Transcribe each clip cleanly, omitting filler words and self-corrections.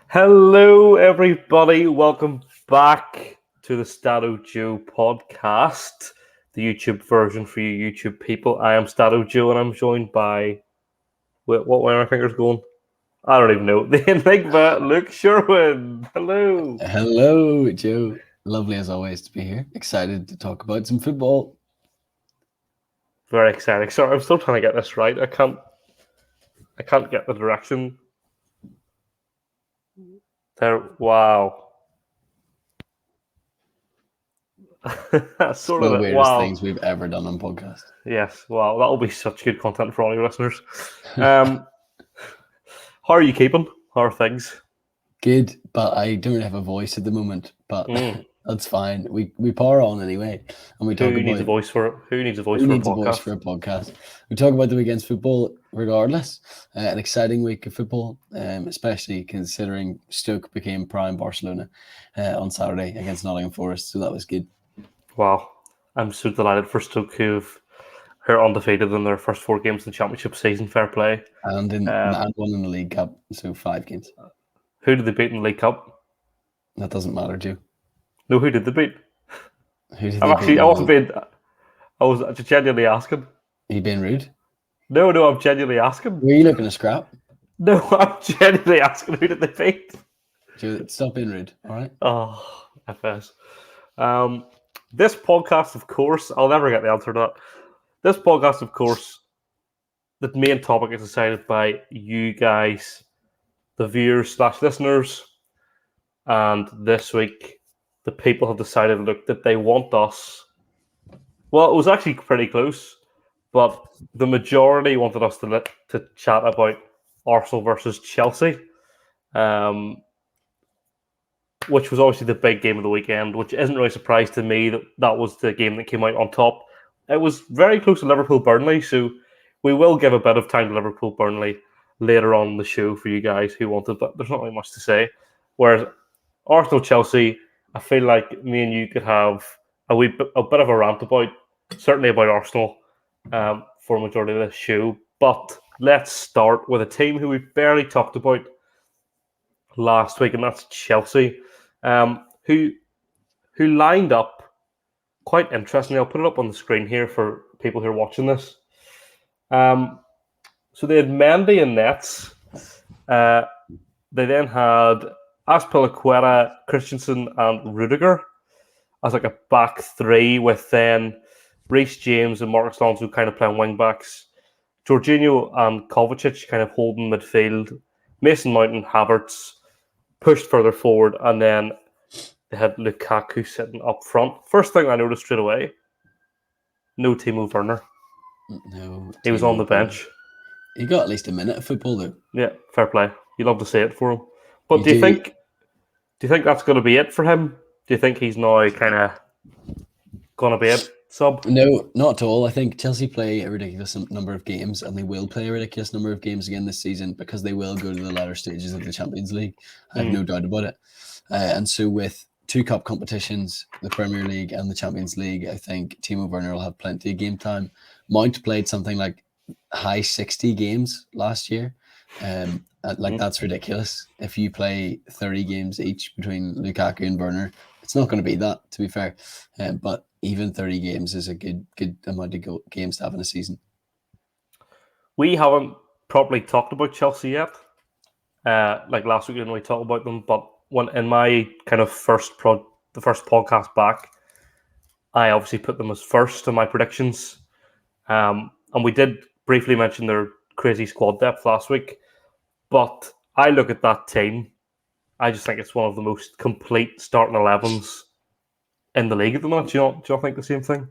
Hello, everybody. Welcome back to the StattoJoe podcast, the YouTube version for you YouTube people. I am StattoJoe, and I'm joined by what way are my fingers going? I don't even know. The Enigma, Luke Sherwin. Hello. Hello, Joe. Lovely as always to be here. Excited to talk about some football. Very exciting. Sorry, I'm still trying to get this right. I can't get the direction. There. Wow. That's It's sort one of of the it. weirdest Wow. things we've ever done on podcast. Yes. Wow. That'll be such good content for all your listeners. How are you keeping? How are things? Good, but I don't have a voice at the moment. But Mm. that's fine. We power on anyway, and we talk Who needs a about voice for it? Who needs a voice who for a needs a voice podcast? for a podcast. We talk about the weekend's football, regardless. An exciting week of football, especially considering Stoke became prime Barcelona on Saturday against Nottingham Forest. So that was good. Wow. I'm so delighted for Stoke who are undefeated in their first 4 games in the championship season. Fair play. And and one in the League Cup, so 5 games. Who did they beat in the League Cup? That doesn't matter, Joe. No, who did they beat? Who did they beat? I wasn't being. I was genuinely asking. Are you being rude? No, I'm genuinely asking. Were you looking to scrap? No, I'm genuinely asking who did they beat? Joe, stop being rude, all right? Oh, FS. This podcast, of course, I'll never get the answer to that. This podcast, of course, the main topic is decided by you guys, the viewers/listeners, and this week the people have decided, look, that they want us. Well, it was actually pretty close, but the majority wanted us to chat about Arsenal versus Chelsea, which was obviously the big game of the weekend, which isn't really a surprise to me that was the game that came out on top. It was very close to Liverpool-Burnley, so we will give a bit of time to Liverpool-Burnley later on in the show for you guys who wanted, but there's not really much to say. Whereas Arsenal-Chelsea, I feel like me and you could have a bit of a rant about, certainly about Arsenal, for a majority of this show. But let's start with a team who we barely talked about last week, and that's Chelsea, who lined up quite interestingly. I'll put it up on the screen here for people who are watching this. So they had Mendy and Nets. They then had Azpilicueta, Christensen, and Rudiger as like a back three, with then Reece James and Marcus Alonso kind of playing wing backs. Jorginho and Kovacic kind of holding midfield. Mason Mount and Havertz pushed further forward, and then they had Lukaku sitting up front. First thing I noticed straight away, no Timo Werner. No. He was on the bench. He got at least a minute of football, though. Yeah, fair play. You love to see it for him. But do you think that's going to be it for him? Do you think he's now kind of going to be a sub? No, not at all. I think Chelsea play a ridiculous number of games, and they will play a ridiculous number of games again this season because they will go to the latter stages of the Champions League. I have no doubt about it. And so with 2 cup competitions, the Premier League and the Champions League, I think Timo Werner will have plenty of game time. Mount played something like high 60 games last year. That's ridiculous. If you play 30 games each between Lukaku and Werner, it's not going to be that, to be fair. But even 30 games is a good amount of games to have in a season. We haven't properly talked about Chelsea yet. Like last week when we talked about them, but when in my kind of the first podcast back, I obviously put them as first in my predictions. And we did briefly mention their crazy squad depth last week. But I look at that team, I just think it's one of the most complete starting 11s in the league at the moment. Do you not think the same thing?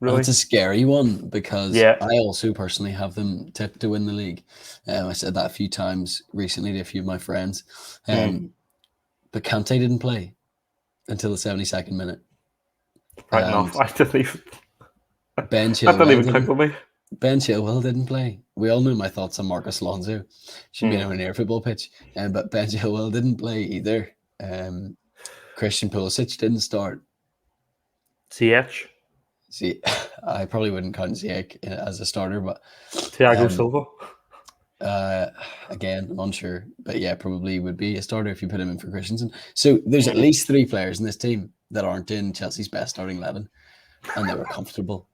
Really? It's a scary one because I also personally have them tipped to win the league. I said that a few times recently to a few of my friends. But Kante didn't play until the 72nd minute. Right enough. I didn't even click with me. Ben Chilwell didn't play. We all know my thoughts on Marcus Alonso. Should be anywhere near a football pitch. But Ben Chilwell didn't play either. Christian Pulisic didn't start. CH? See, I probably wouldn't count Ziyech as a starter, but Thiago Silva? Again, I'm unsure, but yeah, probably would be a starter if you put him in for Christensen. So there's at Mhm. least 3 players in this team that aren't in Chelsea's best starting 11, and they were comfortable.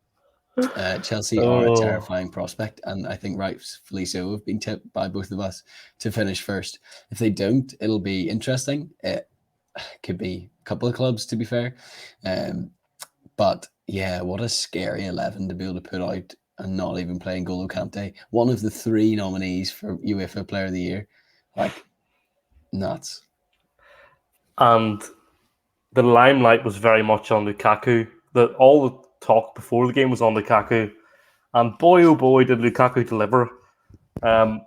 Chelsea are a Oh, terrifying prospect, and I think rightfully so have been tipped by both of us to finish first. If they don't, it'll be interesting. It could be a couple of clubs, to be fair. But yeah, what a scary 11 to be able to put out and not even playing N'Golo Kante, one of the 3 nominees for UEFA Player of the Year. Like, nuts. and the limelight was very much on Lukaku. All the talk before the game was on Lukaku, and boy oh boy did Lukaku deliver. Um,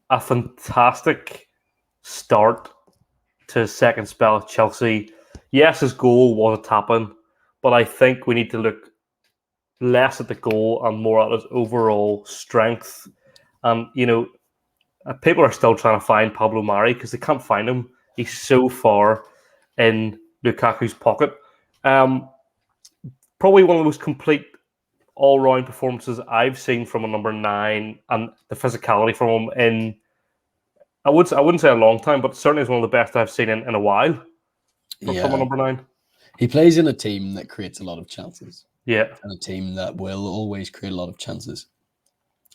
a fantastic start to his second spell at Chelsea. Yes, his goal was a tap-in, but I think we need to look less at the goal and more at his overall strength. And people are still trying to find Pablo Mari because they can't find him. He's so far in Lukaku's pocket. Um, Probably one of the most complete all-round performances I've seen from a number 9, and the physicality from him in I wouldn't say a long time, but certainly is one of the best I've seen in a while from a Yeah. number 9. He plays in a team that creates a lot of chances Yeah. and a team that will always create a lot of chances.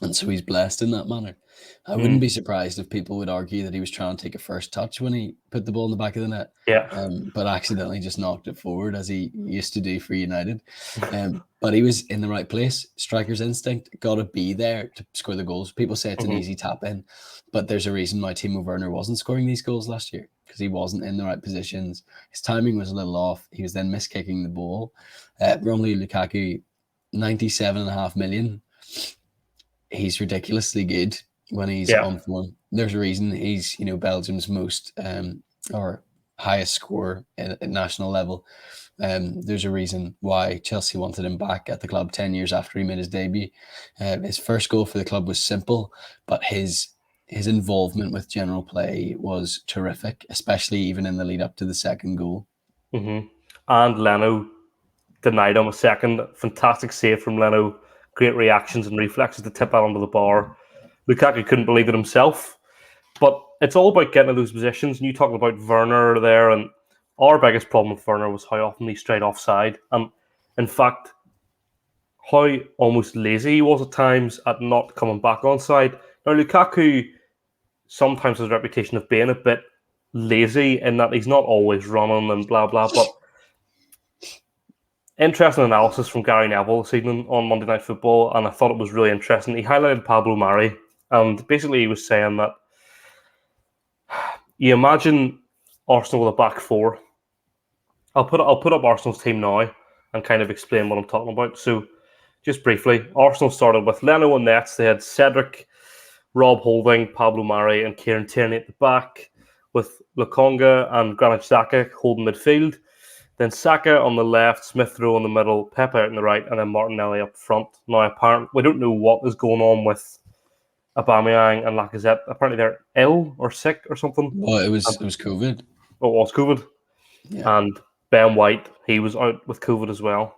And so he's blessed in that manner. I wouldn't be surprised if people would argue that he was trying to take a first touch when he put the ball in the back of the net, Yeah. but accidentally just knocked it forward as he used to do for United. But he was in the right place. Striker's instinct, got to be there to score the goals. People say it's an easy tap in, but there's a reason why Timo Werner wasn't scoring these goals last year, because he wasn't in the right positions. His timing was a little off. He was then miskicking the ball. Romelu Lukaku, 97.5 million. He's ridiculously good when he's Yeah. on form. There's a reason he's Belgium's most or highest scorer at national level. There's a reason why Chelsea wanted him back at the club 10 years after he made his debut. His first goal for the club was simple, but his involvement with general play was terrific, especially even in the lead up to the second goal. Mm-hmm. And Leno denied him a second. Fantastic save from Leno. Great reactions and reflexes to tip out under the bar. Lukaku couldn't believe it himself. But it's all about getting in those positions. And you talking about Werner there, and our biggest problem with Werner was how often he strayed offside. And in fact, how almost lazy he was at times at not coming back onside. Now, Lukaku sometimes has a reputation of being a bit lazy in that he's not always running and blah, blah. But interesting analysis from Gary Neville this evening on Monday Night Football, and I thought it was really interesting. He highlighted Pablo Mari, and basically he was saying that you imagine Arsenal with a back 4. I'll put up Arsenal's team now and kind of explain what I'm talking about. So, just briefly, Arsenal started with Leno and nets. They had Cedric, Rob Holding, Pablo Mari, and Kieran Tierney at the back, with Lokonga and Granit Xhaka holding midfield. Then Saka on the left, Smith Rowe in the middle, Pepe out on the right, and then Martinelli up front. Now, apparently, we don't know what is going on with Aubameyang and Lacazette. Apparently, they're ill or sick or something. Well, it was COVID. Oh, it was COVID. Yeah. And Ben White, he was out with COVID as well.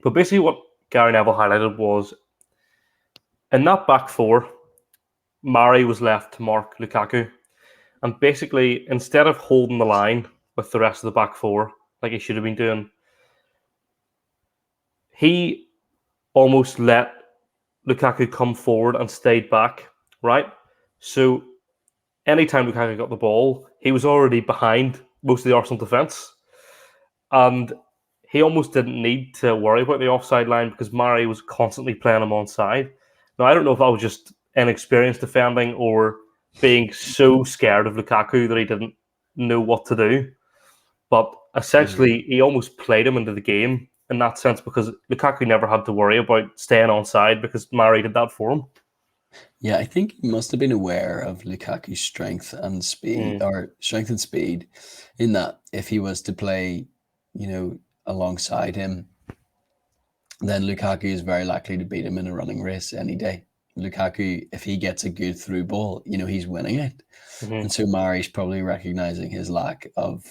But basically, what Gary Neville highlighted was in that back 4, Mari was left to mark Lukaku. And basically, instead of holding the line with the rest of the back 4, like he should have been doing, he almost let Lukaku come forward and stayed back, right? So anytime Lukaku got the ball, he was already behind most of the Arsenal defence. And he almost didn't need to worry about the offside line because Mari was constantly playing him onside. Now, I don't know if that was just inexperienced defending or being so scared of Lukaku that he didn't know what to do. But essentially, he almost played him into the game in that sense because Lukaku never had to worry about staying onside because Mari did that for him. Yeah, I think he must have been aware of Lukaku's strength and speed, in that if he was to play, alongside him, then Lukaku is very likely to beat him in a running race any day. Lukaku, if he gets a good through ball, he's winning it. And so Mari's probably recognizing his lack of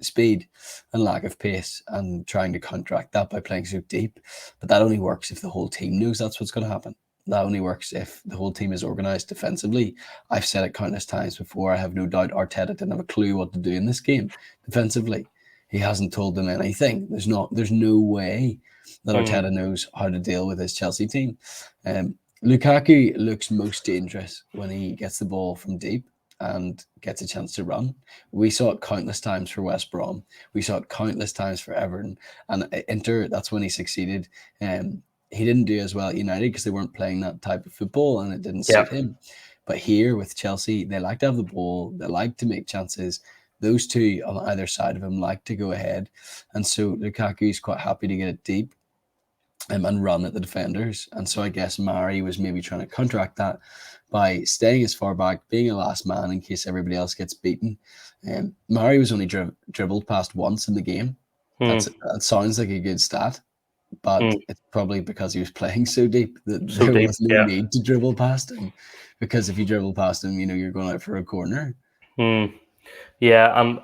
speed and lack of pace and trying to counteract that by playing so deep. But that only works if the whole team knows that's what's going to happen. That only works if the whole team is organised defensively. I've said it countless times before. I have no doubt Arteta didn't have a clue what to do in this game defensively. He hasn't told them anything. There's no way that Arteta knows how to deal with his Chelsea team. Lukaku looks most dangerous when he gets the ball from deep and gets a chance to run. We saw it countless times for West Brom. We saw it countless times for Everton. And Inter, that's when he succeeded. He didn't do as well at United because they weren't playing that type of football and it didn't suit him. But here with Chelsea, they like to have the ball. They like to make chances. Those two on either side of him like to go ahead. And so Lukaku is quite happy to get it deep and run at the defenders. And so I guess Mari was maybe trying to counteract that by staying as far back, being a last man in case everybody else gets beaten. Mari was only dribbled past once in the game. That sounds like a good stat, but it's probably because he was playing so deep that there was no need to dribble past him. Because if you dribble past him, you're going out for a corner. Yeah, and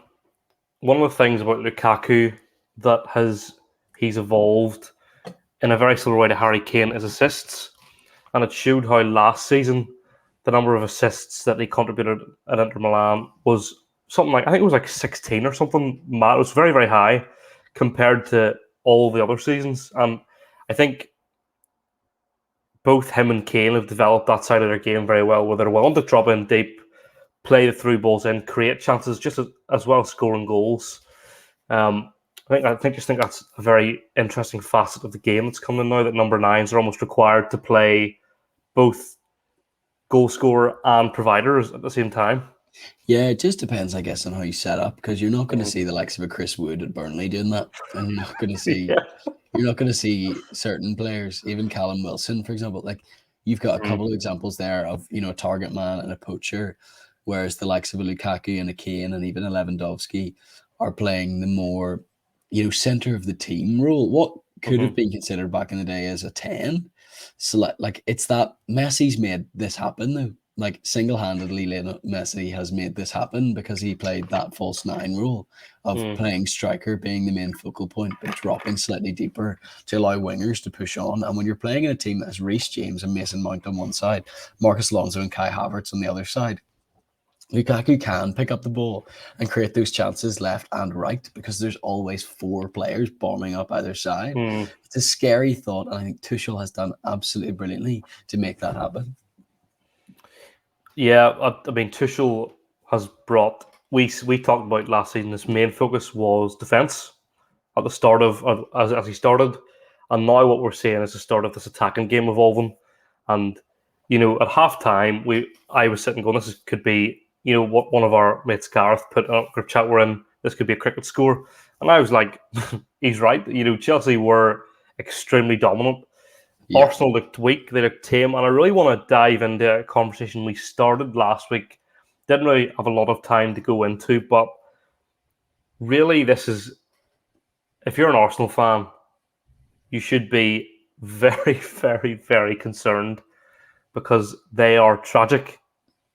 one of the things about Lukaku that he's evolved in a very similar way to Harry Kane is assists. And it showed how last season the number of assists that he contributed at Inter Milan was something like, I think it was like 16 or something. It was very, very high compared to all the other seasons. And I think both him and Kane have developed that side of their game very well, where they're willing to drop in deep, play the through balls in, create chances, just as well as scoring goals. I think that's a very interesting facet of the game that's coming now, that number 9s are almost required to play both goal scorer and providers at the same time. Yeah, it just depends, I guess, on how you set up, because you're not going to see the likes of a Chris Wood at Burnley doing that, and you're not going to see you're not going to see certain players, even Callum Wilson, for example. Like, you've got a couple of examples there of a target man and a poacher, whereas the likes of a Lukaku and a Kane and even a Lewandowski are playing the more center of the team role. What could have been considered back in the day as a 10. So like it's that Messi's made this happen though. Like, single-handedly, Messi has made this happen because he played that false 9 role of playing striker, being the main focal point, but dropping slightly deeper to allow wingers to push on. And when you're playing in a team that has Reece James and Mason Mount on one side, Marcus Alonso and Kai Havertz on the other side, Lukaku can pick up the ball and create those chances left and right because there's always 4 players bombing up either side. It's a scary thought, and I think Tuchel has done absolutely brilliantly to make that happen. Yeah, I mean, Tuchel has brought. We talked about last season. His main focus was defense at the start of as he started, and now what we're seeing is the start of this attacking game evolving. And at halftime, I was sitting going, "This could be what one of our mates Gareth put on a group chat we're in. This could be a cricket score." And I was like, "He's right." Chelsea were extremely dominant. Yeah. Arsenal looked weak, they looked tame, and I really want to dive into a conversation we started last week. Didn't really have a lot of time to go into, but really this is, if you're an Arsenal fan, you should be very, very, very concerned because they are tragic.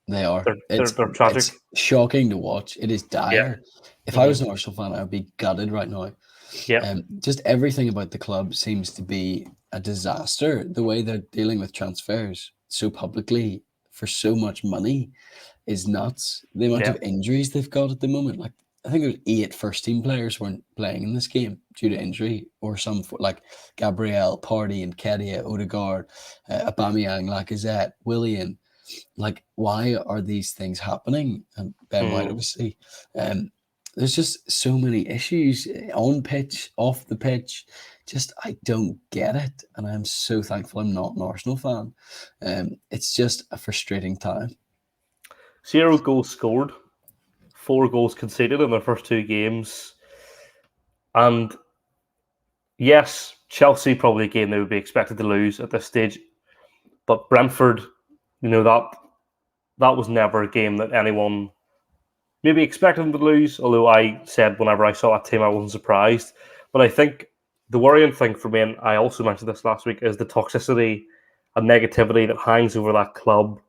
They are. They're tragic. It's shocking to watch. It is dire. Yeah. If I was an Arsenal fan, I would be gutted right now. Yeah. Just everything about the club seems to be a disaster. The way they're dealing with transfers so publicly for so much money is nuts. The amount of injuries they've got at the moment. Like, I think there's 8 first-team players weren't playing in this game due to injury, or some like Gabriel, Partey, and Kedia, Odegaard, Aubameyang, Lacazette, Willian. Like, why are these things happening? And Ben White, obviously. There's just so many issues on pitch, off the pitch. Just, I don't get it. And I'm so thankful I'm not an Arsenal fan. It's just a frustrating time. 0 goals scored, 4 goals conceded in their first 2 games. And yes, Chelsea probably a game they would be expected to lose at this stage. But Brentford, that was never a game that anyone maybe expected them to lose, although I said whenever I saw that team I wasn't surprised. But I think the worrying thing for me, and I also mentioned this last week, is the toxicity and negativity that hangs over that club.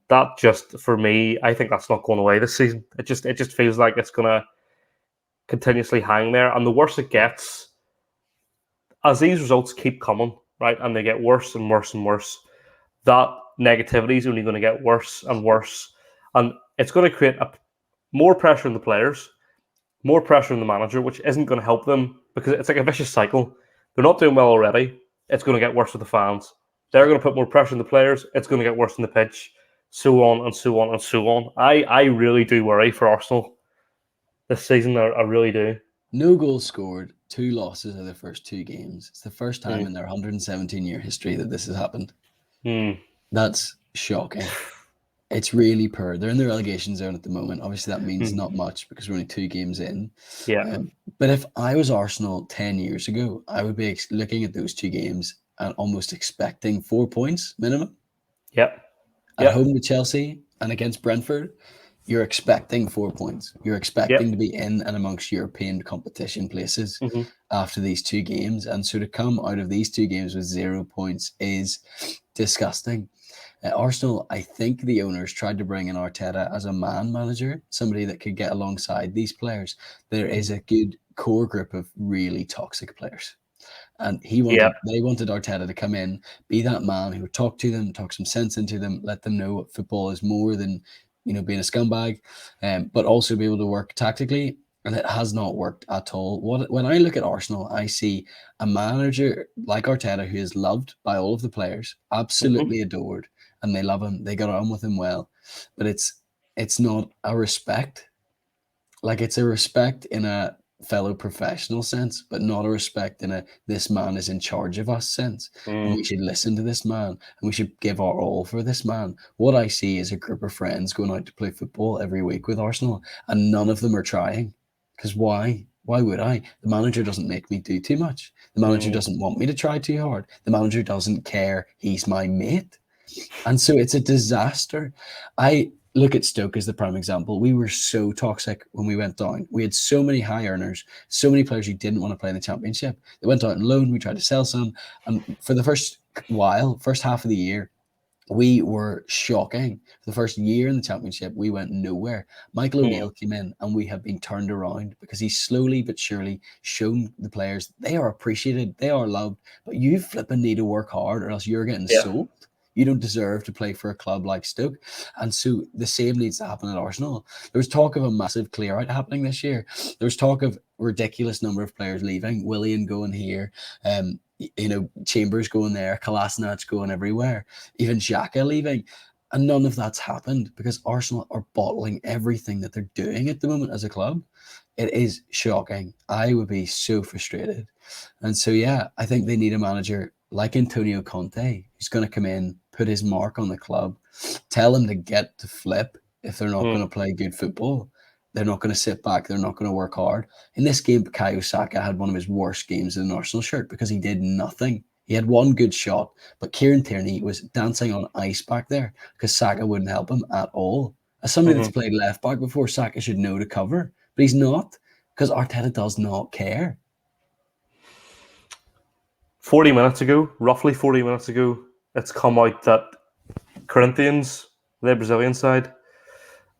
That just, for me, I think that's not going away this season. It just feels like it's going to continuously hang there. And the worse it gets, as these results keep coming, right, and they get worse and worse and worse, that negativity is only going to get worse and worse. And it's going to create more pressure on the players, more pressure on the manager, which isn't going to help them because it's like a vicious cycle. They're not doing well already. It's going to get worse with the fans. They're going to put more pressure on the players. It's going to get worse on the pitch, so on and so on and so on. I really do worry for Arsenal this season. I really do. No goals scored, 2 losses of their first 2 games. It's the first time in their 117-year history that this has happened. That's shocking. It's really poor. They're in the relegation zone at the moment. Obviously, that means not much because we're only 2 games in. Yeah. But if I was Arsenal 10 years ago, I would be looking at those 2 games and almost expecting 4 points minimum. Yep. At home to Chelsea and against Brentford, you're expecting 4 points. You're expecting to be in and amongst European competition places after these 2 games. And so to come out of these 2 games with 0 points is disgusting. Arsenal, I think the owners tried to bring in Arteta as a man manager, somebody that could get alongside these players. There is a good core group of really toxic players. And they wanted Arteta to come in, be that man who would talk to them, talk some sense into them, let them know what football is more than, being a scumbag, but also be able to work tactically. And it has not worked at all. When I look at Arsenal, I see a manager like Arteta who is loved by all of the players, absolutely adored, and they love him. They got on with him well, but it's not a respect. Like, it's a respect in a fellow professional sense, but not a respect in a this man is in charge of us sense. And we should listen to this man and we should give our all for this man. What I see is a group of friends going out to play football every week with Arsenal, and none of them are trying. Because why? Why would I? The manager doesn't make me do too much. The manager doesn't want me to try too hard. The manager doesn't care. He's my mate. And so it's a disaster. I look at Stoke as the prime example. We were so toxic when we went down. We had so many high earners, so many players who didn't want to play in the Championship. They went out on loan. We tried to sell some. And for the first half of the year, we were shocking. For the first year in the Championship, we went nowhere. Michael O'Neill came in and we have been turned around because he's slowly but surely shown the players they are appreciated, they are loved, but you flipping need to work hard or else you're getting sold. You don't deserve to play for a club like Stoke. And so the same needs to happen at Arsenal. There was talk of a massive clear out happening this year. There was talk of ridiculous number of players leaving. Willian going here, Chambers going there, Kolasinac going everywhere, even Xhaka leaving. And none of that's happened because Arsenal are bottling everything that they're doing at the moment as a club. It is shocking. I would be so frustrated. And so, I think they need a manager like Antonio Conte, who's going to come in, put his mark on the club, tell them to get to flip if they're not going to play good football. They're not going to sit back. They're not going to work hard. In this game, Bukayo Saka had one of his worst games in an Arsenal shirt because he did nothing. He had one good shot, but Kieran Tierney was dancing on ice back there because Saka wouldn't help him at all. As somebody that's played left back before, Saka should know to cover, but he's not because Arteta does not care. 40 minutes ago, roughly 40 minutes ago, it's come out that Corinthians, the Brazilian side,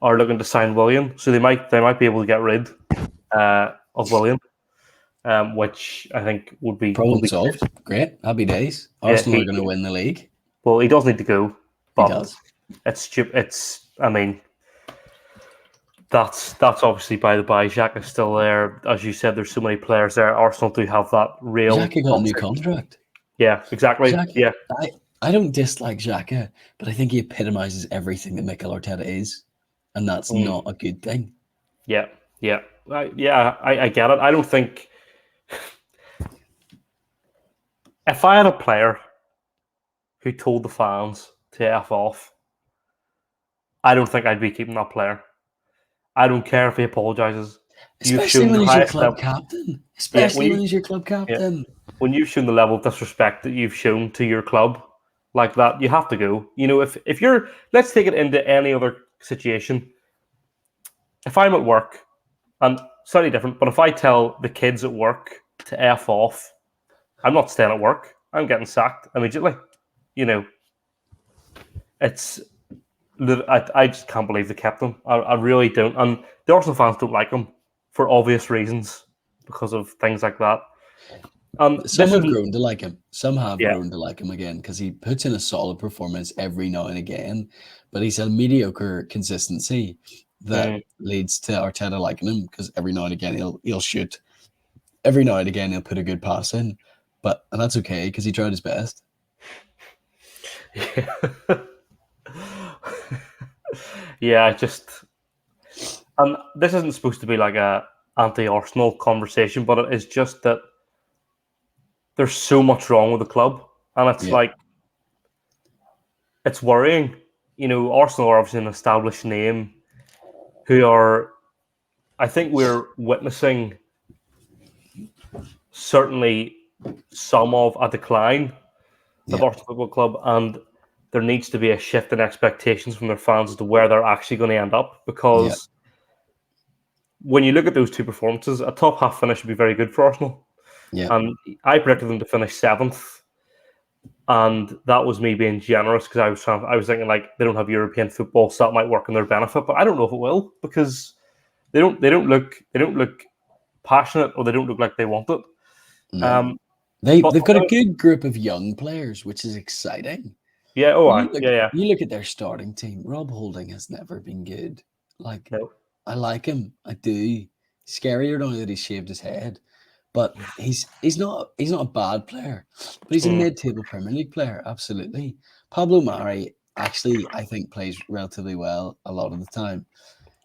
are looking to sign Willian. So they might be able to get rid of Willian, which I think would be problem solved. Great, happy days. Arsenal are going to win the league. Well, he does need to go, but he does. It's stupid. That's obviously by the by. Xhaka is still there. As you said, there's so many players there. Arsenal do have that real... Xhaka got a new contract. Yeah, exactly. Xhaka, I don't dislike Xhaka, but I think he epitomizes everything that Mikel Arteta is, and that's not a good thing. Yeah. I get it. I don't think... If I had a player who told the fans to F off, I don't think I'd be keeping that player. I don't care if he apologises. Especially when he's your club captain. When he's your club captain. When you've shown the level of disrespect that you've shown to your club like that, you have to go. If you're... Let's take it into any other situation. If I'm at work, and slightly different, but if I tell the kids at work to F off, I'm not staying at work. I'm getting sacked immediately. It's... I just can't believe they kept him. I really don't. And the Arsenal fans don't like him for obvious reasons because of things like that. Some This have isn't, grown to like him. Some have yeah, grown to like him again because he puts in a solid performance every now and again, but he's a mediocre consistency that mhm. leads to Arteta liking him because every now and again he'll shoot. Every now and again he'll put a good pass in, and that's okay because he tried his best. Yeah. Yeah, and this isn't supposed to be like a anti-Arsenal conversation, but it is just that there's so much wrong with the club, and it's Yeah, like it's worrying. Arsenal are obviously an established name who are. I think we're witnessing certainly some of a decline of yeah, Arsenal Football Club, and there needs to be a shift in expectations from their fans as to where they're actually going to end up. yeah, Because when you look at those two performances, a top half finish would be very good for Arsenal. yeah. And I predicted them to finish seventh, and that was me being generous because I was thinking like they don't have European football, so that might work in their benefit. But I don't know if it will because they don't look passionate, or they don't look like they want it. No, Um, but they've got a good group of young players, which is exciting. yeah, yeah, You look at their starting team. Rob Holding has never been good. Like no, I like him, I do. Scarier now that he's shaved his head, but he's not a bad player, but he's a mm, mid-table Premier League player. Absolutely, Pablo Mari actually I think plays relatively well a lot of the time.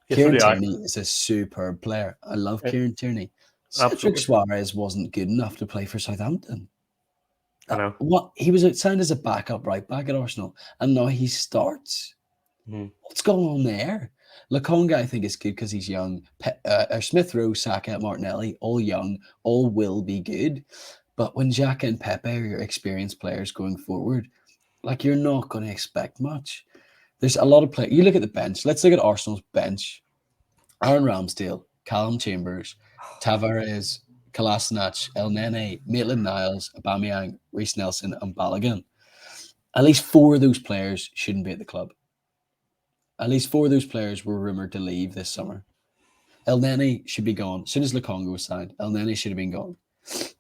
yeah, so Kieran do I. Tierney is a superb player. I love Yeah, Kieran Tierney. Cedric absolutely, Suarez wasn't good enough to play for Southampton. I know. What he was signed as a backup right back at Arsenal, and now he starts. Mm, What's going on there? Lakonga, I think, is good because he's young. Smith Rowe, Saka, Martinelli, all young, all will be good. But when Xhaka and Pepe are your experienced players going forward, like you're not going to expect much. There's a lot of play. You look at the bench. Let's look at Arsenal's bench. Aaron Ramsdale, Callum Chambers, Tavares, Kolasinac, El Nene, Maitland-Niles, Aubameyang, Reece Nelson, and Balogun. At least four of those players shouldn't be at the club. At least four of those players were rumoured to leave this summer. El Nene should be gone. As soon as Lukonga was signed, El Nene should have been gone.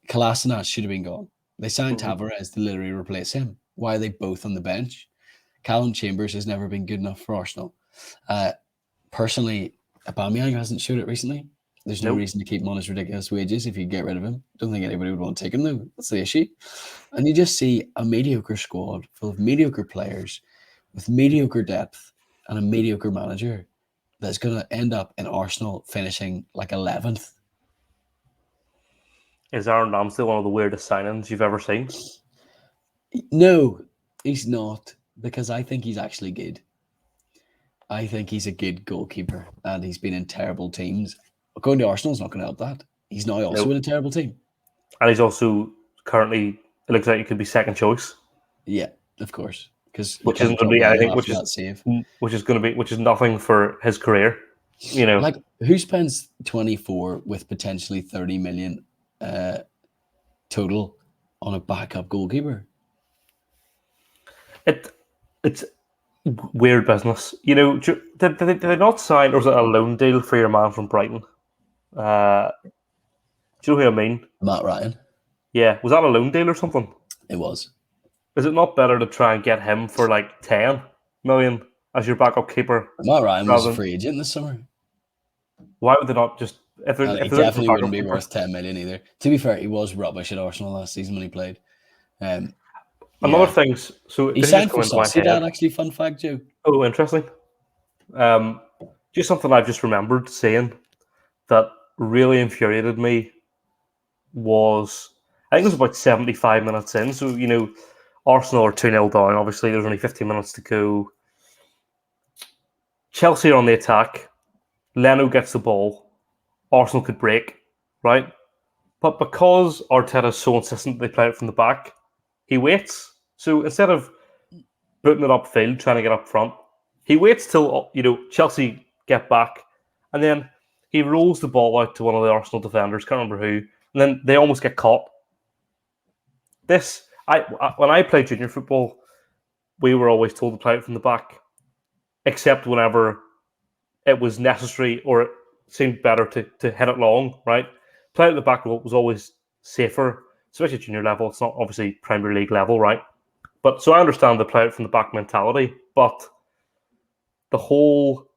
Kolasinac should have been gone. They signed mhm. Tavares to literally replace him. Why are they both on the bench? Callum Chambers has never been good enough for Arsenal. Uh, Personally, Aubameyang hasn't showed it recently. There's no Nope. reason to keep him on his ridiculous wages if you get rid of him. Don't think anybody would want to take him though. That's the issue. And you just see a mediocre squad full of mediocre players with mediocre depth and a mediocre manager that's going to end up in Arsenal finishing like 11th. Is Aaron Ramsdale one of the weirdest signings you've ever seen? No, he's not, because I think he's actually good. I think he's a good goalkeeper, and he's been in terrible teams. Going to Arsenal is not going to help that. He's now also Nope. in a terrible team. And he's also currently, it looks like he could be second choice, Yeah, of course, because you which can't isn't going drop to be Leno anything, after that save. which is nothing for his career. Like, who spends 24 with potentially 30 million total on a backup goalkeeper? It it's weird business. Did they not sign, or was it a loan deal for your man from Brighton? Do you know who I mean? Matt Ryan. Yeah, was that a loan deal or something? It was. Is it not better to try and get him for like 10 million as your backup keeper Matt Ryan was rather a than, free agent this summer. why would they not just, if they're And he if they're looking for definitely wouldn't backup be keeper? worth 10 million either. To be fair, he was rubbish at Arsenal last season when he played. Um, Another yeah. thing, so He this is just signed for coming into my head. Sociedad, actually, fun fact, Joe. Oh, interesting. Um, just something I've just remembered saying that really infuriated me was, I think it was about 75 minutes in. So, Arsenal are 2-0 down. Obviously, there's only 15 minutes to go. Chelsea are on the attack. Leno gets the ball. Arsenal could break, right? But because Arteta is so insistent they play it from the back, he waits. So instead of booting it upfield, trying to get up front, he waits till Chelsea get back, and then he rolls the ball out to one of the Arsenal defenders. Can't remember who, and then they almost get caught. When I played junior football, we were always told to play it from the back, except whenever it was necessary or it seemed better to hit it long. Right, play it at the back was always safer. especially junior level. It's not obviously Premier League level, right? But so I understand the play out from the back mentality, but the whole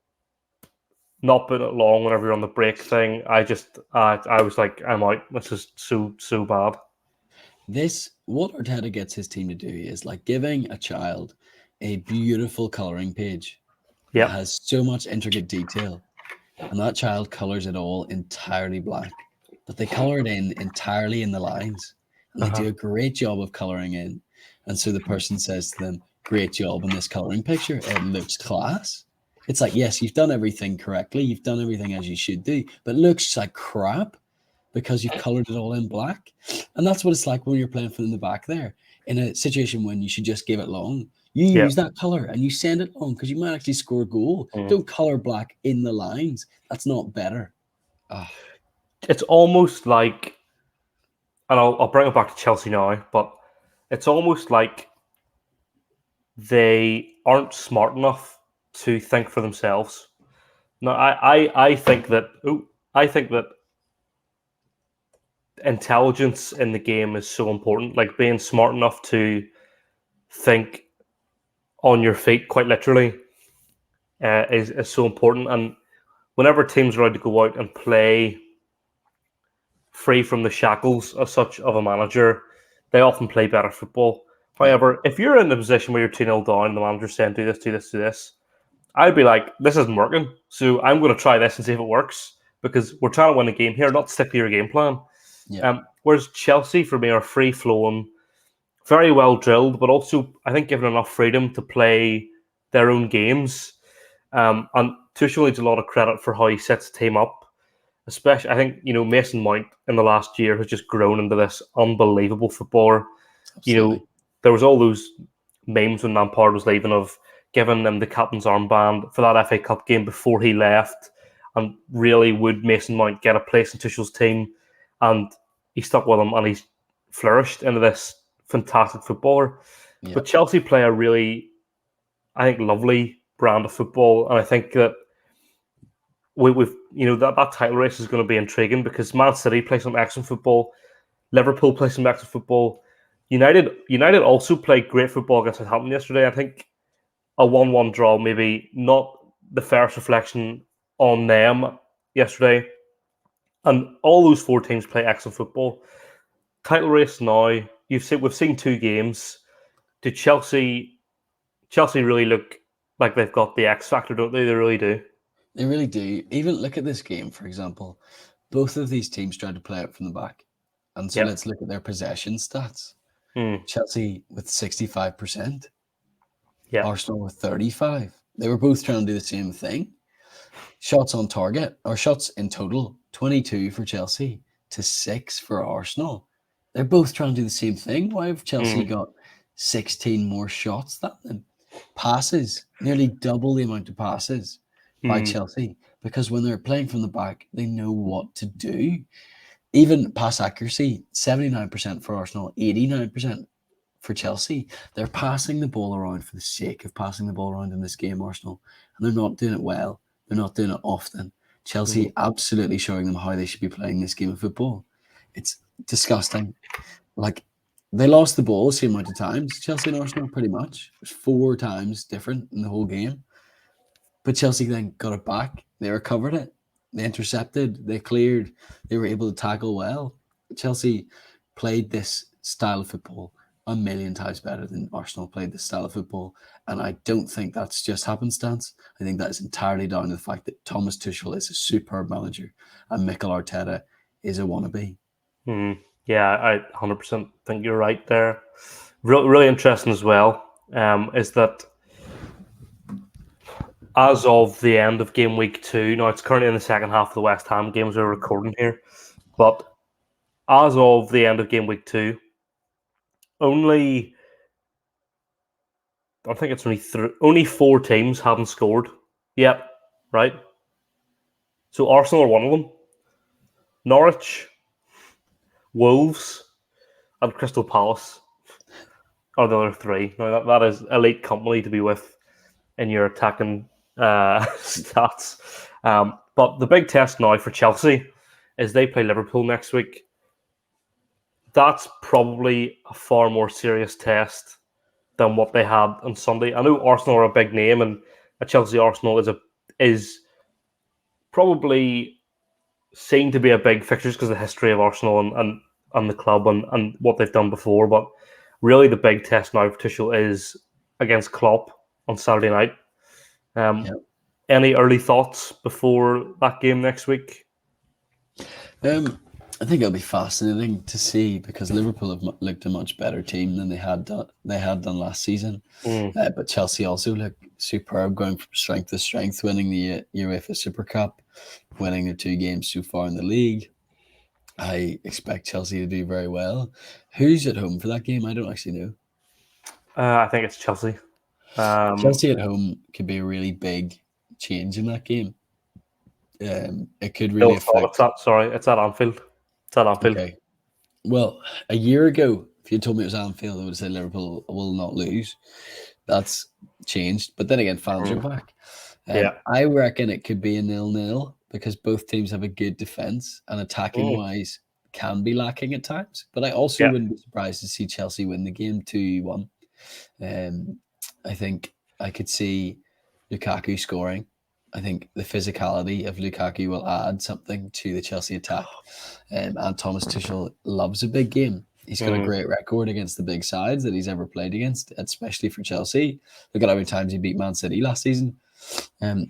not putting it long whenever you're on the break thing, I was like, I'm out. This is so bad. What Arteta gets his team to do is like giving a child a beautiful coloring page that Yeah. has so much intricate detail, and that child colors it all entirely black, but they color it in entirely in the lines, and they do a great job of coloring in. And so the person says to them, "Great job in this coloring picture. It looks class." It's like, yes, you've done everything correctly, you've done everything as you should do, but it looks like crap because you've colored it all in black. And that's what it's like when you're playing from the back there in a situation when you should just give it long. You Yeah. use that color and you send it long because you might actually score a goal. Don't color black in the lines. That's not better. It's almost like, and I'll bring it back to Chelsea now, but it's almost like they aren't smart enough to think for themselves. No, I think that intelligence in the game is so important. Like being smart enough to think on your feet, quite literally, is so important. And whenever teams are allowed to go out and play free from the shackles of such of a manager, they often play better football. However, if you're in a position where you're 2-0 down and the manager's saying do this, do this, do this, I'd be like, this isn't working. So I'm going to try this and see if it works because we're trying to win a game here, not stick to your game plan. Yeah. Whereas Chelsea, for me, are free-flowing, very well drilled, but also, I think, given enough freedom to play their own games. And Tuchel needs a lot of credit for how he sets the team up. Especially, I think, Mason Mount in the last year has just grown into this unbelievable footballer. Absolutely. There was all those memes when Lampard was leaving of giving them the captain's armband for that FA Cup game before he left. And really, would Mason Mount get a place in Tuchel's team? And he stuck with him and he's flourished into this fantastic footballer. Yeah. But Chelsea play a really, I think, lovely brand of football. And I think that we've that title race is going to be intriguing because Man City play some excellent football. Liverpool play some excellent football. United also played great football against Southampton yesterday. I think a 1-1 draw, maybe not the fairest reflection on them yesterday. And all those four teams play excellent football. Title race now, we've seen two games. Do Chelsea really look like they've got the X factor, don't they? They really do. They really do. Even look at this game, for example. Both of these teams tried to play out from the back. And so let's look at their possession stats. Chelsea with 65%. Yeah. Arsenal with 35%. They were both trying to do the same thing. Shots on target, or shots in total, 22 for Chelsea to 6 for Arsenal. They're both trying to do the same thing. Why have Chelsea got 16 more shots than them? Passes, nearly double the amount of passes by Chelsea, because when they're playing from the back, they know what to do. Even pass accuracy, 79% for Arsenal, 89% for Chelsea. They're passing the ball around for the sake of passing the ball around in this game, Arsenal, and they're not doing it well. They're not doing it often. Chelsea absolutely showing them how they should be playing this game of football. It's disgusting. Like, they lost the ball the same amount of times, Chelsea and Arsenal, pretty much. It was 4 times different in the whole game. But Chelsea then got it back. They recovered it. They intercepted. They cleared. They were able to tackle well. Chelsea played this style of football a million times better than Arsenal played this style of football. And I don't think that's just happenstance. I think that is entirely down to the fact that Thomas Tuchel is a superb manager and Mikel Arteta is a wannabe. Yeah, I 100% think you're right there. Really interesting as well is that as of the end of game week 2, now it's currently in the second half of the West Ham games we're recording here, but as of the end of game week 2, I think it's only 4 teams haven't scored yet, right? So Arsenal are one of them. Norwich, Wolves, and Crystal Palace are the other 3. Now that is elite company to be with in your attacking stats. But the big test now for Chelsea is they play Liverpool next week. that's probably a far more serious test than what they had on Sunday. I know Arsenal are a big name, and a Chelsea Arsenal is probably seen to be a big fixture because of the history of Arsenal and the club and what they've done before. But really, the big test now for Tuchel is against Klopp on Saturday night. Yeah. Any early thoughts before that game next week? I think it'll be fascinating to see because Liverpool have looked a much better team than they had done last season. But Chelsea also look superb, going from strength to strength, winning the UEFA Super Cup, winning their 2 games so far in the league. I expect Chelsea to do very well. Who's at home for that game? I don't actually know. I think it's Chelsea. Chelsea at home could be a really big change in that game. It could really affect. It's at Anfield. It's at Anfield. Okay. Well, a year ago, if you told me it was Anfield, I would have said Liverpool will not lose. That's changed. But then again, fans are back. I reckon it could be a 0-0 because both teams have a good defence and attacking-wise can be lacking at times. But I also wouldn't be surprised to see Chelsea win the game 2-1. I think I could see Lukaku scoring. I think the physicality of Lukaku will add something to the Chelsea attack. And Thomas Tuchel loves a big game. He's got a great record against the big sides that he's ever played against, especially for Chelsea. Look at how many times he beat Man City last season.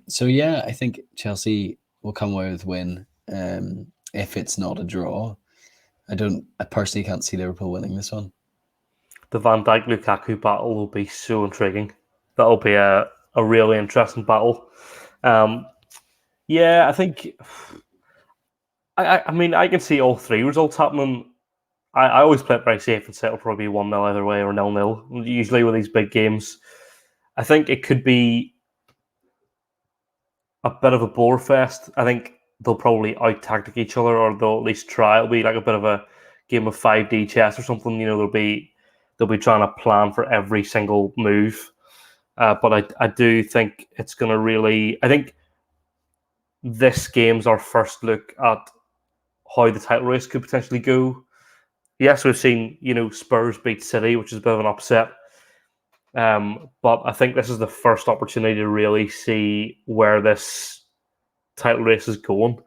So yeah, I think Chelsea will come away with a win if it's not a draw. I personally can't see Liverpool winning this one. The Van Dijk Lukaku battle will be so intriguing. That'll be a really interesting battle. I think. I mean, I can see all 3 results happening. I always play it very safe and say it'll probably be 1-0 either way or 0-0. Usually with these big games, I think it could be a bit of a bore fest. I think they'll probably out-tactic each other, or they'll at least try. It'll be like a bit of a game of 5D chess or something. They'll be trying to plan for every single move. But I do think it's going to really... I think this game's our first look at how the title race could potentially go. Yes, we've seen, Spurs beat City, which is a bit of an upset. But I think this is the first opportunity to really see where this title race is going.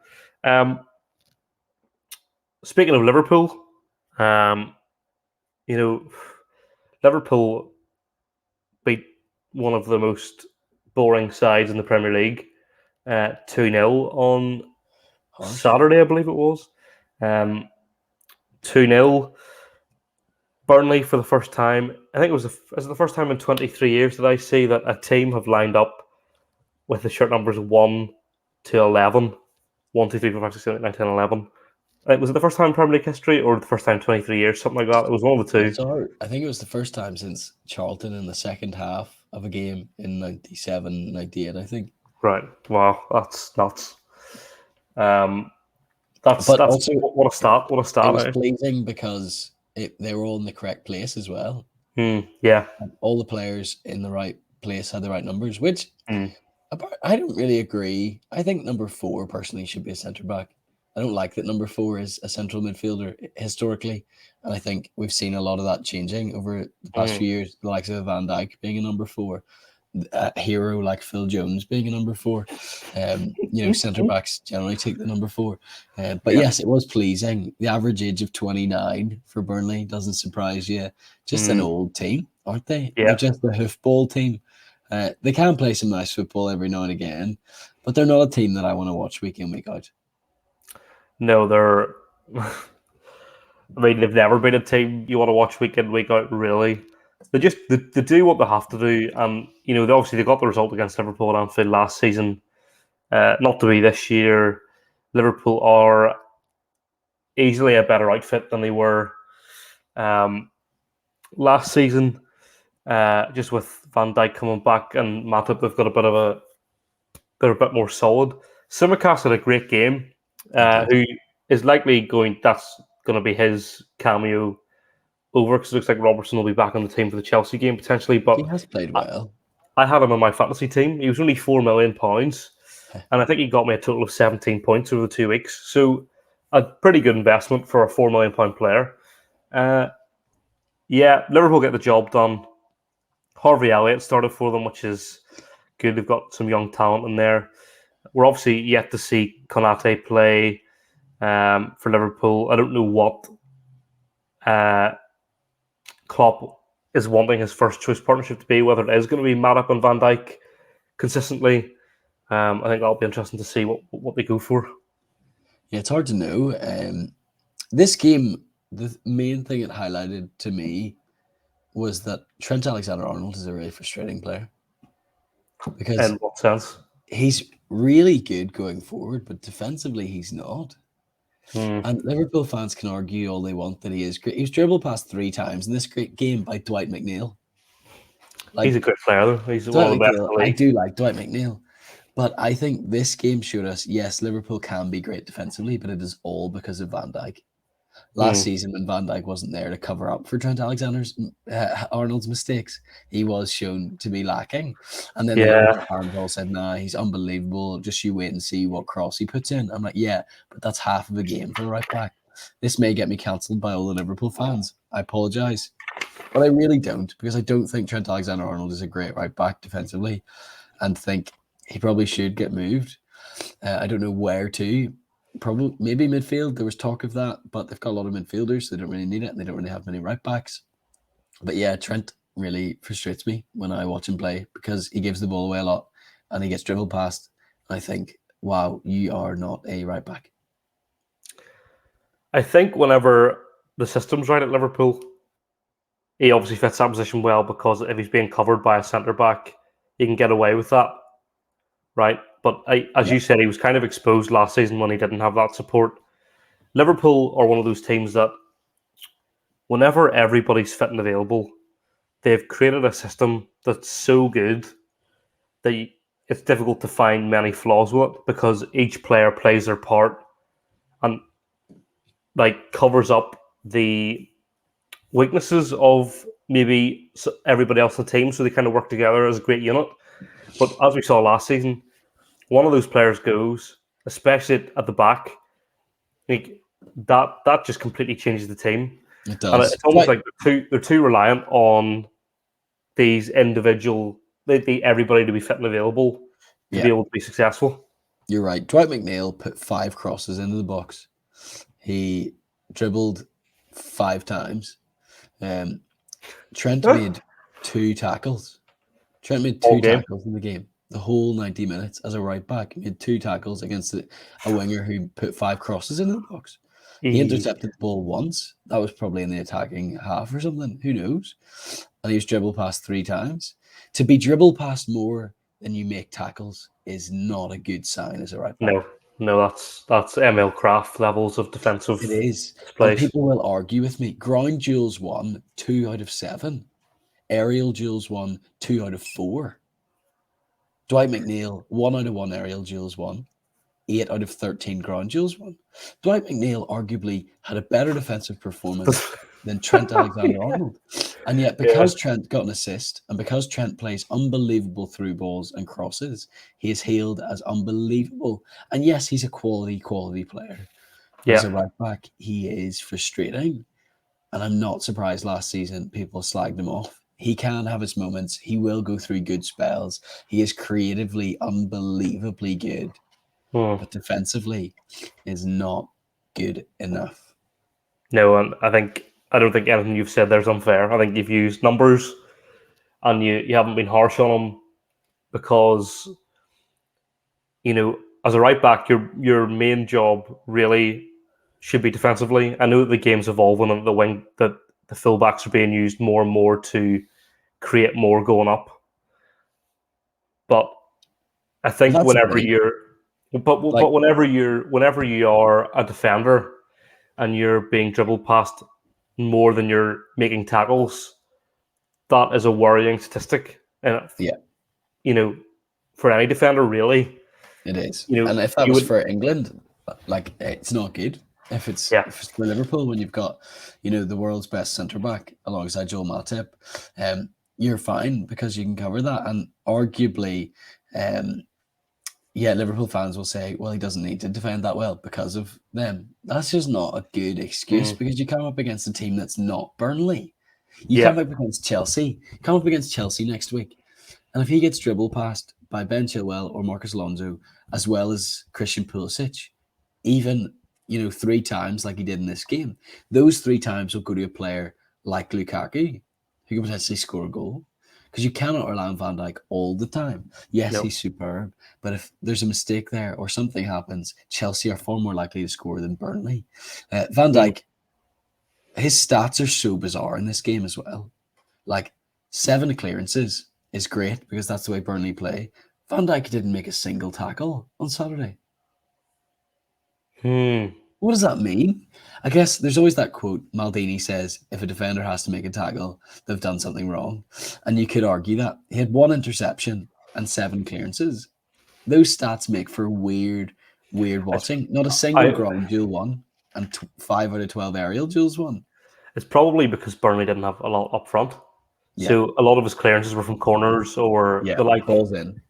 Speaking of Liverpool, Liverpool beat one of the most boring sides in the Premier League 2-0 on Saturday, I believe it was. 2-0. Burnley for the first time. I think it was the first time in 23 years that I see that a team have lined up with the shirt numbers 1 to 11. 1, 2, 3, 4, 5, 6, 7, 8, 9, 10, 11. Was it the first time in Premier League history or the first time in 23 years? Something like that. It was one of the two. I think it was the first time since Charlton in the second half of a game in 97, 98, I think. Right. Wow. That's nuts. That's also what a start. What a start. It was pleasing because they were all in the correct place as well. Yeah. All the players in the right place had the right numbers, which I don't really agree. I think number 4 personally should be a centre back. I don't like that number 4 is a central midfielder historically, and I think we've seen a lot of that changing over the past few years. The likes of Van Dijk being a number 4, a hero like Phil Jones being a number 4. Centre backs generally take the number 4. But yes, it was pleasing. The average age of 29 for Burnley doesn't surprise you. Just an old team, aren't they? Yeah. They're just a hoofball team. They can play some nice football every now and again, but they're not a team that I want to watch week in, week out. No, they're... I mean, they've never been a team you want to watch week in, week out, really. They do what they have to do, and they got the result against Liverpool at Anfield last season. Not to be this year. Liverpool are easily a better outfit than they were last season. Just with Van Dijk coming back and Matip, they've got they're a bit more solid. Simicast had a great game. Who is likely that's going to be his cameo over, because it looks like Robertson will be back on the team for the Chelsea game potentially. But he has played well. I had him on my fantasy team. He was only £4 million, and I think he got me a total of 17 points over the 2 weeks. So a pretty good investment for a £4 million player. Yeah, Liverpool get the job done. Harvey Elliott started for them, which is good. They've got some young talent in there. We're obviously yet to see Konate play for Liverpool. I don't know what Klopp is wanting his first choice partnership to be, whether it is going to be Matip and Van Dijk consistently. I think that'll be interesting to see what they go for. Yeah, it's hard to know. This game, the main thing it highlighted to me was that Trent Alexander-Arnold is a really frustrating player because In what sense? he's really good going forward, but defensively he's not. And Liverpool fans can argue all they want that he is great. He was dribbled past 3 times in this great game by Dwight McNeil. He's a great player, though. He's Dwight one of the best in McNeil, the I league. do like Dwight McNeil. But I think this game showed us, yes, Liverpool can be great defensively, but it is all because of Van Dijk. Last season, when Van Dijk wasn't there to cover up for Trent Alexander-Arnold's mistakes, he was shown to be lacking. And then the Liverpool fans all said, nah, he's unbelievable. Just you wait and see what cross he puts in. I'm like, yeah, but that's half of a game for a right back. This may get me cancelled by all the Liverpool fans. I apologise. But I really don't, because I don't think Trent Alexander-Arnold is a great right back defensively and think he probably should get moved. I don't know where to. Probably maybe midfield. There was talk of that, but they've got a lot of midfielders. So they don't really need it, and they don't really have many right backs. But yeah, Trent really frustrates me when I watch him play because he gives the ball away a lot and he gets dribbled past. I think, wow, you are not a right back. I think whenever the system's right at Liverpool, he obviously fits that position well because if he's being covered by a centre back, he can get away with that, right? But as you said, he was kind of exposed last season when he didn't have that support. Liverpool are one of those teams that whenever everybody's fit and available, they've created a system that's so good that it's difficult to find many flaws with it because each player plays their part and covers up the weaknesses of maybe everybody else in the team, so they kind of work together as a great unit. But as we saw last season, one of those players goes, especially at the back, that just completely changes the team. It does. And it's almost like they're too reliant on these individual, everybody to be fit and available to be able to be successful. You're right. Dwight McNeil put 5 crosses into the box. He dribbled 5 times. Trent made 2 tackles. Trent made 2 tackles in the game. The whole 90 minutes as a right back. He made 2 tackles against a winger who put 5 crosses into the box. He intercepted the ball once. That was probably in the attacking half or something. Who knows? And he was dribbled past 3 times. To be dribbled past more than you make tackles is not a good sign as a right back. No, that's ML Craft levels of defensive. It is. Plays. People will argue with me. Ground duels won 2 out of 7. Aerial duels won 2 out of 4. Dwight McNeil, 1 out of 1 aerial duels won. 8 out of 13 ground duels won. Dwight McNeil arguably had a better defensive performance than Trent Alexander-Arnold. And yet, because Trent got an assist and because Trent plays unbelievable through balls and crosses, he is hailed as unbelievable. And yes, he's a quality player. As a right back, he is frustrating. And I'm not surprised last season people slagged him off. He can have his moments. He will go through good spells. He is creatively unbelievably good. But defensively is not good enough. No, and I don't think anything you've said there is unfair. I think you've used numbers and you haven't been harsh on him because, as a right back, your main job really should be defensively. I know that the game's evolving and that the fullbacks are being used more and more to create more going up. But I think whenever you are a defender and you're being dribbled past more than you're making tackles, that is a worrying statistic. And for any defender, really, it is. And if that was for England, it's not good. If it's for Liverpool, when you've got the world's best centre back alongside Joel Matip, you're fine because you can cover that. And arguably, yeah, Liverpool fans will say, well, he doesn't need to defend that well because of them. That's just not a good excuse, Mm. because you come up against a team that's not Burnley. You Yeah. come up against Chelsea. Come up against Chelsea next week. And if he gets dribbled past by Ben Chilwell or Marcus Alonso, as well as Christian Pulisic, even 3 times like he did in this game, those 3 times will go to a player like Lukaku, who can potentially score a goal. Because you cannot rely on Van Dijk all the time. Yes, No. he's superb, but if there's a mistake there or something happens, Chelsea are far more likely to score than Burnley. Van Mm. Dijk, his stats are so bizarre in this game as well. Like 7 clearances is great because that's the way Burnley play. Van Dijk didn't make a single tackle on Saturday. Hmm. What does that mean? I guess there's always that quote Maldini says, if a defender has to make a tackle, they've done something wrong. And you could argue that. He had 1 interception and 7 clearances. Those stats make for weird It's, watching. Not a single I, ground duel won, and 5 out of 12 aerial duels won. it's probably because Burnley didn't have a lot up front. Yeah, So a lot of his clearances were from corners or yeah, the like. balls in.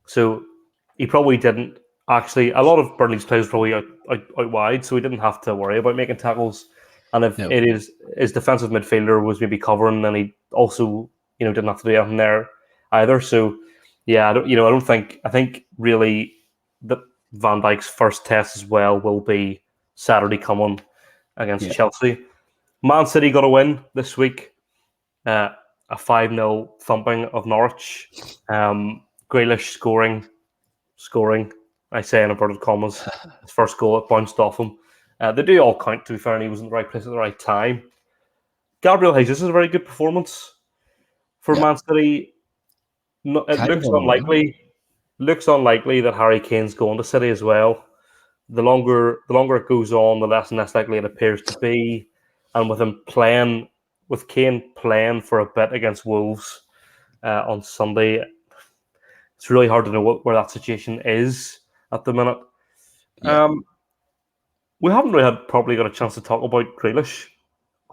So he probably didn't actually. A lot of Burnley's players were probably out wide, so he didn't have to worry about making tackles. And if No, it is his defensive midfielder was maybe covering, then he also didn't have to do anything there either. So yeah, I think really that Van Dijk's first test as well will be Saturday coming against yeah, Chelsea. Man City got a win this week. A 5-0 thumping of Norwich. Grealish scoring. I say in inverted commas. His first goal, it bounced off him. They do all count, to be fair, and he was in the right place at the right time. Gabriel Jesus is a very good performance for yeah. Man City. No, it Kind of looks unreal. unlikely that Harry Kane's going to City as well. The longer it goes on, the less and less likely it appears to be. And with Kane playing for a bit against Wolves on Sunday, it's really hard to know where that situation is at the minute. Yeah. We haven't really probably got a chance to talk about Grealish.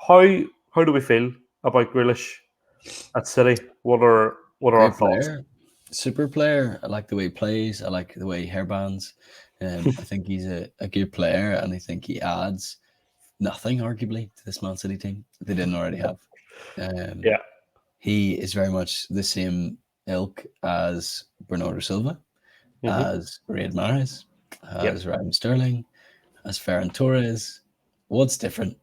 How do we feel about Grealish at City? What are our Great thoughts? player, super player. I like the way he plays. I like the way he hairbands. I think he's a good player, and I think he adds nothing, arguably, to this Man City team that they didn't already have. Um, Yeah. he is very much the same ilk as Bernardo Silva, Mm-hmm. as Riyad Mahrez, Yep. as Raheem Sterling, as Ferran Torres. What's different?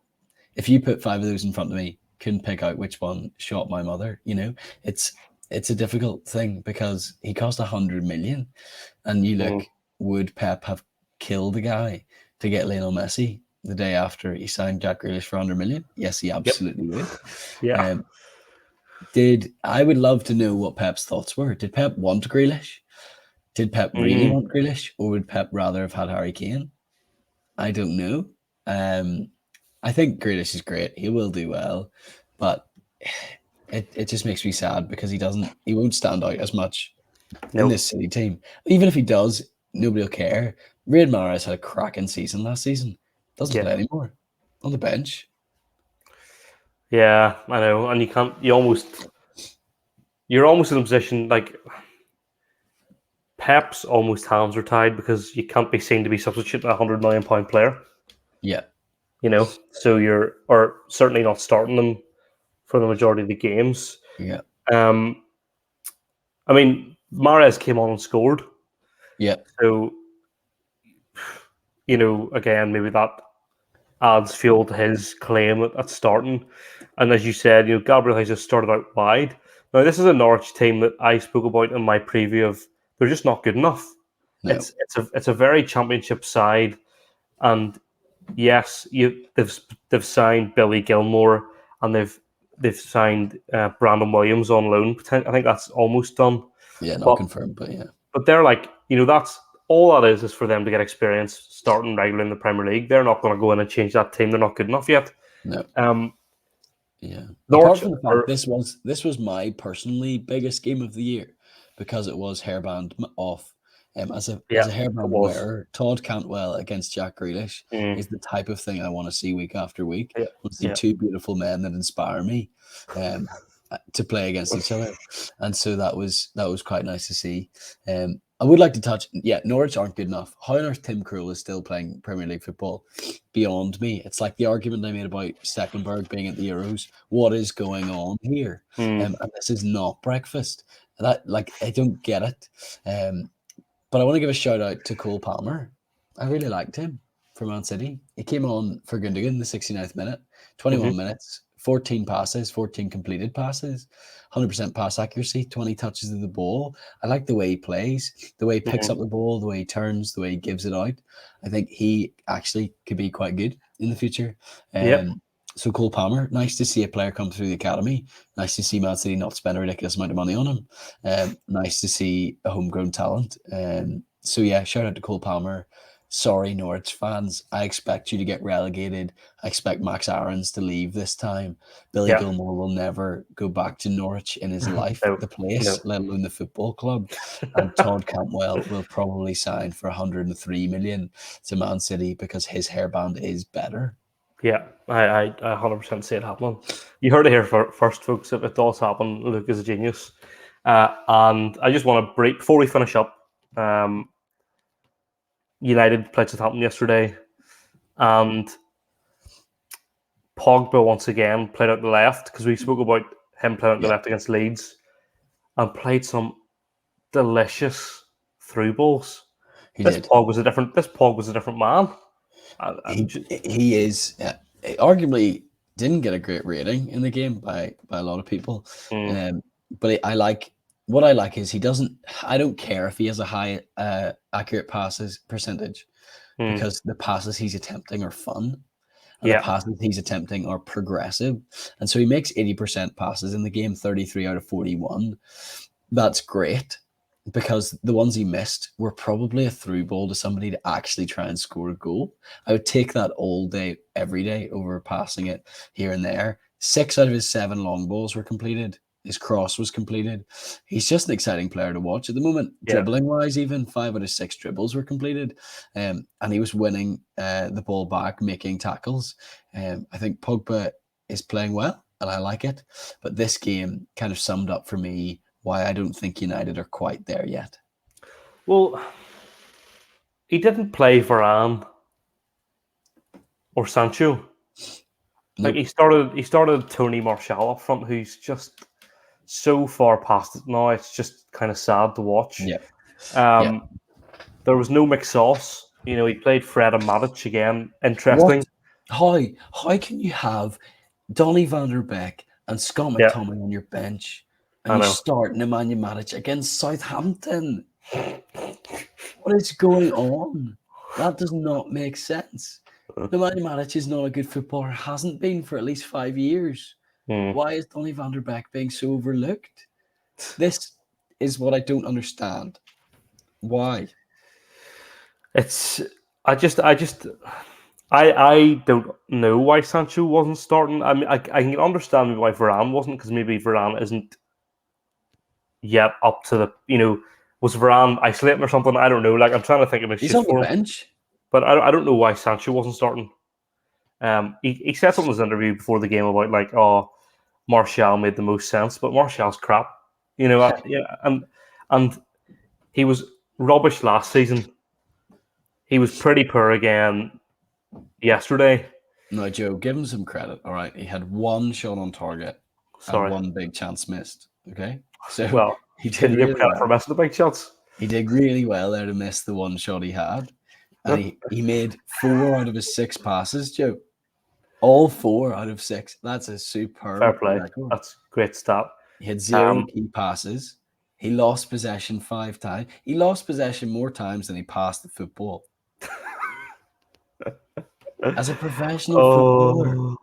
If you put 5 of those in front of me, couldn't pick out which one shot my mother. It's a difficult thing because he cost 100 million, and you look, would Pep have killed the guy to get Lionel Messi the day after he signed Jack Grealish for 100 million? Yes, he absolutely would. Yeah. I would love to know what Pep's thoughts were. Did Pep want Grealish? Did Pep really want Grealish, or would Pep rather have had Harry Kane? I don't know. I think Grealish is great. He will do well, but it just makes me sad because he won't stand out as much in No. this City team. Even if he does, nobody will care. Riyad Mahrez had a cracking season last season. Doesn't Yeah. play anymore. On the bench. Yeah, I know. And you're almost in a position like Pep's almost hands are tied because you can't be seen to be substituting a £100 million player. Yeah. So or certainly not starting them for the majority of the games. Yeah. I mean, Mahrez came on and scored. Yeah. So, again, maybe that adds fuel to his claim at starting. And as you said, Gabriel has just started out wide. Now, this is a Norwich team that I spoke about in my preview of they're just not good enough. No. It's a very championship side, and yes, they've signed Billy Gilmore and they've signed Brandon Williams on loan. I think that's almost done. Yeah, not But confirmed, but yeah. But they're like, that's all that is for them to get experience starting regularly in the Premier League. They're not going to go in and change that team. They're not good enough yet. No. Yeah. Norwich Apart from the fact this was my personally biggest game of the year because it was hairband off. As a hairband wearer, Todd Cantwell against Jack Grealish is the type of thing I want to see week after week. I want to see 2 beautiful men that inspire me to play against each other, and so that was quite nice to see. I would like to touch. Yeah, Norwich aren't good enough. How on earth Tim Krul is still playing Premier League football beyond me. It's like the argument I made about Stecklenburg being at the Euros. What is going on here? And this is not breakfast. That I don't get it. But I want to give a shout out to Cole Palmer. I really liked him for Man City. He came on for Gundogan in the 69th minute, 21 minutes, 14 passes, 14 completed passes, 100% pass accuracy, 20 touches of the ball. I like the way he plays, the way he picks up the ball, the way he turns, the way he gives it out. I think he actually could be quite good in the future. So Cole Palmer, nice to see a player come through the academy. Nice to see Man City not spend a ridiculous amount of money on him. Nice to see a homegrown talent. So yeah, shout out to Cole Palmer. Sorry, Norwich fans. I expect you to get relegated. I expect Max Aarons to leave this time. Billy Gilmore will never go back to Norwich in his life, the place, let alone the football club. And Todd Cantwell will probably sign for 103 million to Man City because his hairband is better. Yeah, I 100% see it happening. You heard it here first, folks. If it does happen, Luke is a genius. And I just want to break before we finish up. United played Southampton yesterday, and Pogba once again played out the left because we spoke about him playing out the left against Leeds, and played some delicious through balls. This Pog was a different man. He is arguably didn't get a great rating in the game by a lot of people, but I like. What I like is he doesn't. I don't care if he has a high accurate passes percentage, because the passes he's attempting are fun, and the passes he's attempting are progressive, and so he makes 80% passes in the game, 33 out of 41. That's great, because the ones he missed were probably a through ball to somebody to actually try and score a goal. I would take that all day, every day, over passing it here and there. 6 out of his 7 long balls were completed. His cross was completed. He's just an exciting player to watch at the moment. Dribbling wise, even 5 out of 6 dribbles were completed. And he was winning the ball back, making tackles. I think Pogba is playing well, and I like it. But this game kind of summed up for me why I don't think United are quite there yet. Well, he didn't play Varane or Sancho. Nope. Like he started Tony Martial up front, who's just so far past it now. It's just kind of sad to watch. There was no McSauce. You know, he played Fred and Matic again. Interesting. What? How can you have Donny van der Beek and Scott McTominay on your bench, and you're starting Nemanja Matic against Southampton? What is going on? That does not make sense. Nemanja Matic is not a good footballer. Hasn't been for at least 5 years. Why is Donny van der Beek being so overlooked? This is what I don't understand. Why? I don't know why Sancho wasn't starting. I mean, I can understand why Varane wasn't, because maybe Varane isn't yet up to the, was Varane isolating or something? I don't know. Like, I'm trying to think of He's on the bench. But I don't know why Sancho wasn't starting. He said something in his interview before the game about Martial made the most sense, but Martial's crap, and he was rubbish last season. He was pretty poor again yesterday. No, Joe, give him some credit. All right, he had 1 shot on target and 1 big chance missed. Okay, so he did really well for missing the big shots. He did really well there to miss the 1 shot he had, and he made 4 out of his 6 passes, Joe. All 4 out of 6. That's a superb fair play. record. That's a great stat. He had 0 key passes. He lost possession 5 times. He lost possession more times than he passed the football. As a professional footballer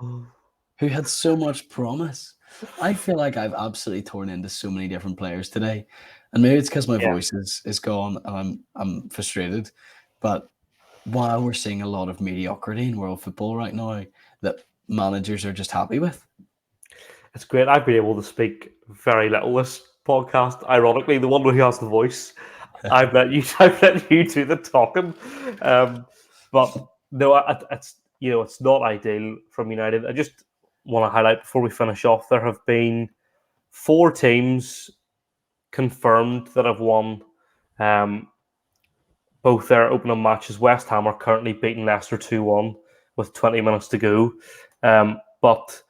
who had so much promise, I feel like I've absolutely torn into so many different players today, and maybe it's because my voice is gone and I'm frustrated. But while we're seeing a lot of mediocrity in world football right now that managers are just happy with, it's great. I've been able to speak very little this podcast. Ironically, the one who has the voice, I've let you do the talking. But no, it's not ideal from United. I just want to highlight before we finish off, there have been 4 teams confirmed that have won Both their opening matches, West Ham are currently beating Leicester 2-1 with 20 minutes to go. But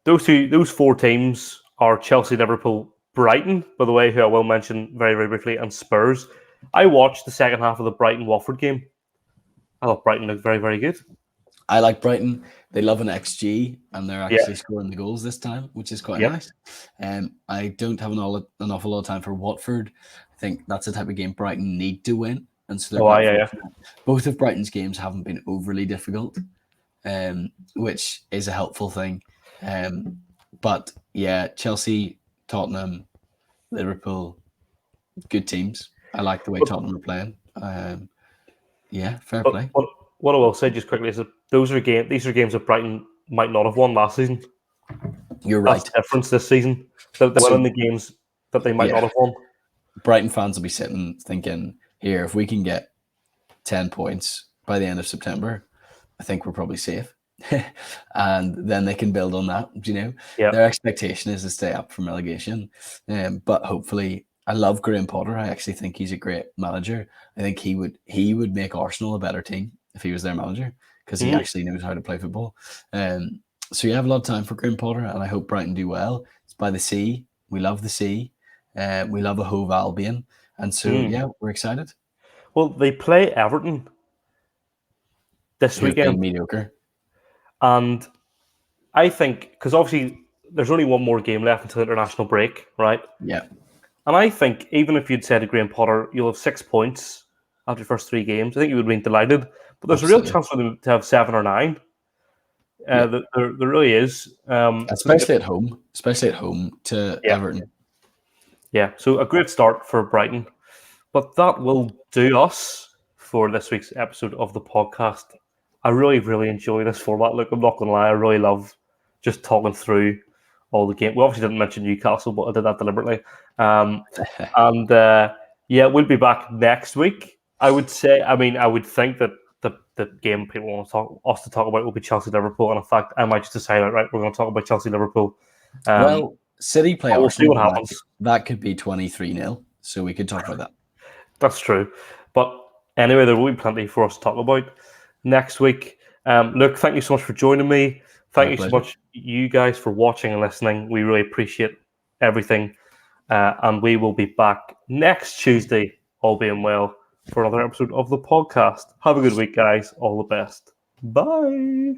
those four teams are Chelsea, Liverpool, Brighton, by the way, who I will mention very, very briefly, and Spurs. I watched the second half of the Brighton-Watford game. I thought Brighton looked very, very good. I like Brighton. They love an XG, and they're actually Yeah. scoring the goals this time, which is quite Yep. nice. I don't have an awful lot of time for Watford. I think that's the type of game Brighton need to win, and so they're quite fortunate. Both of Brighton's games haven't been overly difficult, which is a helpful thing. But yeah, Chelsea, Tottenham, Liverpool, good teams. I like the way Tottenham are playing. Yeah, fair play. What I will say just quickly is that these are games that Brighton might not have won last season. You're right. That's the difference this season. They're winning the games that they might not have won. Brighton fans will be sitting thinking, here, if we can get 10 points by the end of September, I think we're probably safe. And then they can build on that, Their expectation is to stay up from relegation. But hopefully, I love Graham Potter. I actually think he's a great manager. I think he would make Arsenal a better team if he was their manager, because he actually knows how to play football. So you have a lot of time for Graham Potter, and I hope Brighton do well. It's by the sea. We love the sea. We love a Hove Albion. And so, yeah, we're excited. Well, they play Everton this weekend. Mediocre. And I think, because obviously there's only one more game left until international break, right? Yeah. And I think even if you'd said to Graham Potter, you'll have 6 points after the first 3 games, I think you would have been delighted. But there's a real chance for them to have 7 or 9. There really is. Especially at home to Everton. Yeah, so a great start for Brighton. But that will do us for this week's episode of the podcast. I really, really enjoy this format. Look, I'm not going to lie, I really love just talking through all the games. We obviously didn't mention Newcastle, but I did that deliberately. We'll be back next week. I would think that the game people want us to talk about will be Chelsea-Liverpool. And in fact, I might just decide, right, we're going to talk about Chelsea-Liverpool. Well, City play Arsenal. We'll see what happens. That could be 23-0, so we could talk about that. That's true. But anyway, there will be plenty for us to talk about next week. Look, thank you so much for joining me. Thank you so much, you guys, for watching and listening. We really appreciate everything. And we will be back next Tuesday, all being well, for another episode of the podcast. Have a good week, guys. All the best. Bye.